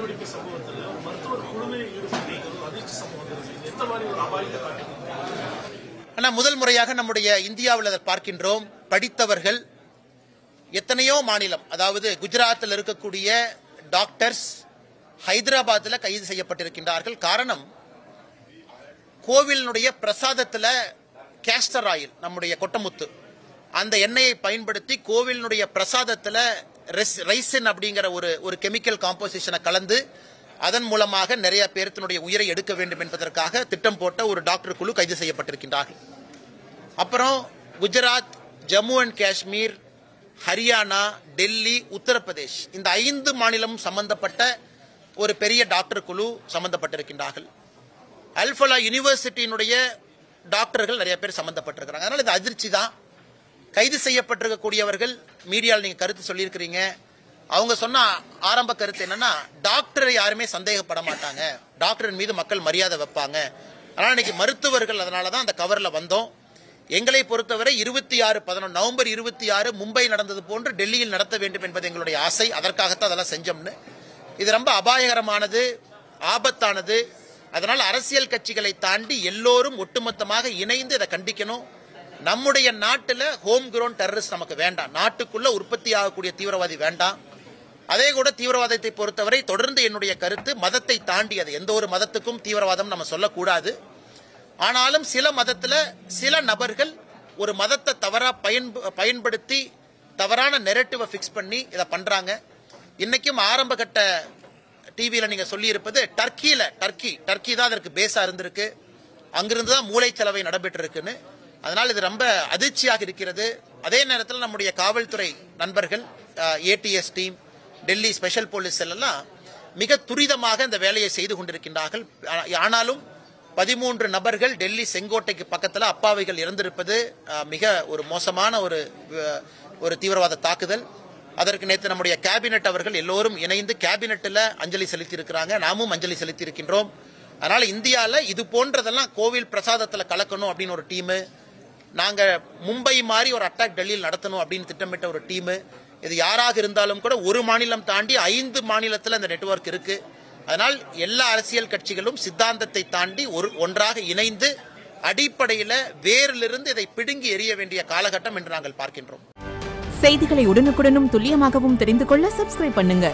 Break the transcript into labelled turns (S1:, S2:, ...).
S1: வெடிப்பு சம்பவத்தில் மருத்துவர் குழுவே ஈடுபட்டு அதிர்ச்சி சம்பவம் எந்த மாதிரி ஒரு அபாயத்தை காட்டுகிறது?
S2: ஆனால் முதல் முறையாக நம்முடைய இந்தியாவில் அதை பார்க்கின்றோம். படித்தவர்கள் எத்தனையோ மாநிலம், அதாவது குஜராத்தில் இருக்கக்கூடிய டாக்டர்ஸ் ஹைதராபாத்தில் கைது செய்யப்பட்டிருக்கின்றார்கள். காரணம், கோவிலினுடைய பிரசாதத்தில் கேஸ்டர் ஆயில், நம்முடைய கொட்டமுத்து, அந்த எண்ணெயை பயன்படுத்தி கோவிலினுடைய பிரசாதத்தில் ரைசின் அப்படிங்கிற ஒரு கெமிக்கல் காம்போசிஷனை கலந்து அதன் மூலமாக நிறைய பேர்த்தினுடைய உயிரை எடுக்க வேண்டும் என்பதற்காக திட்டம் போட்ட ஒரு டாக்டர் குழு கைது செய்யப்பட்டிருக்கின்றார்கள். அப்புறம் குஜராத், ஜம்மு அண்ட் காஷ்மீர், ஹரியானா, டெல்லி, உத்தரப்பிரதேஷ், இந்த 5 மாநிலமும் சம்பந்தப்பட்ட ஒரு பெரிய டாக்டர் குழு சம்பந்தப்பட்டிருக்கின்றார்கள். அல்ஃபலா யூனிவர்சிட்டியினுடைய டாக்டர்கள் நிறைய பேர் சம்பந்தப்பட்டிருக்கிறாங்க. அதனால இது அதிர்ச்சி தான். கைது செய்யப்பட்டிருக்கக்கூடியவர்கள் மீடியாவில் நீங்க கருத்து சொல்லியிருக்கிறீங்க. அவங்க சொன்ன ஆரம்ப கருத்து என்னன்னா, டாக்டரை யாருமே சந்தேகப்பட மாட்டாங்க, டாக்டரின் மீது மக்கள் மரியாதை வைப்பாங்க. அதனால இன்னைக்கு மருத்துவர்கள், அதனால தான் அந்த கவர்ல வந்தோம். எங்களை பொறுத்தவரை 26/11 நவம்பர் 26 மும்பை நடந்தது போன்று டெல்லியில் நடத்த வேண்டும் என்பது எங்களுடைய ஆசை. அதற்காகத்தான் அதெல்லாம் செஞ்சோம்னு. இது ரொம்ப அபாயகரமானது, ஆபத்தானது. அதனால் அரசியல் கட்சிகளை தாண்டி எல்லோரும் ஒட்டுமொத்தமாக இணைந்து இதை கண்டிக்கணும். நம்முடைய நாட்டில் ஹோம் கிரவுண்ட் டெரரிஸ்ட் நமக்கு வேண்டாம். நாட்டுக்குள்ள உற்பத்தி ஆகக்கூடிய தீவிரவாதி வேண்டாம். அதே கூட தீவிரவாதத்தை பொறுத்தவரை தொடர்ந்து என்னுடைய கருத்து, மதத்தை தாண்டி, அது எந்த ஒரு மதத்துக்கும் தீவிரவாதம் நம்ம சொல்லக்கூடாது. ஆனாலும் சில மதத்தில் சில நபர்கள் ஒரு மதத்தை தவறா பயன்படுத்தி தவறான நெரேட்டிவை ஃபிக்ஸ் பண்ணி இதை பண்றாங்க. இன்னைக்கும் ஆரம்ப கட்ட டிவியில் நீங்க சொல்லி இருப்பது டர்க்கி தான் அதற்கு பேஸா இருந்திருக்கு. அங்கிருந்து தான் மூளைச்சலவை நடைபெற்று இருக்குன்னு. அதனால் இது ரொம்ப அதிர்ச்சியாக இருக்கிறது. அதே நேரத்தில் நம்முடைய காவல்துறை நண்பர்கள், ADS team, Delhi special police எல்லாம் மிக துரிதமாக இந்த வேலையை செய்து கொண்டிருக்கின்றார்கள். ஆனாலும் 13 நபர்கள் டெல்லி செங்கோட்டைக்கு பக்கத்தில் அப்பாவிகள் இறந்திருப்பது மிக ஒரு மோசமான ஒரு தீவிரவாத தாக்குதல். அதற்கு நேற்று நம்முடைய கேபினெட் அவர்கள் எல்லோரும் இணைந்து கேபினெட்டில் அஞ்சலி செலுத்தி இருக்கிறாங்க. நாமும் அஞ்சலி செலுத்தி இருக்கின்றோம். அதனால இந்தியாவில் இது போன்றதெல்லாம் கோவில் பிரசாதத்தில் கலக்கணும் அப்படின்னு ஒரு டீமு, நாங்க மும்பை மாதிரி ஒரு அட்டாக் டெல்லியில் நடத்தணும் அப்படின்னு திட்டமிட்ட ஒரு டீமு, இது யாராக இருந்தாலும் கூட ஒரு மாநிலம் தாண்டி 5 மாநிலத்தில் இந்த நெட்வொர்க் இருக்கு. அதனால் எல்லா அரசியல் கட்சிகளும் சித்தாந்தத்தை தாண்டி ஒன்றாக இணைந்து அடிப்படையில் வேரிலிருந்து இதை பிடுங்கி எறிய வேண்டிய காலகட்டம் என்று நாங்கள் பார்க்கின்றோம்.
S3: செய்திகளை உடனுக்குடனும் துல்லியமாகவும் தெரிந்து கொள்ள சப்ஸ்கிரைப் பண்ணுங்க.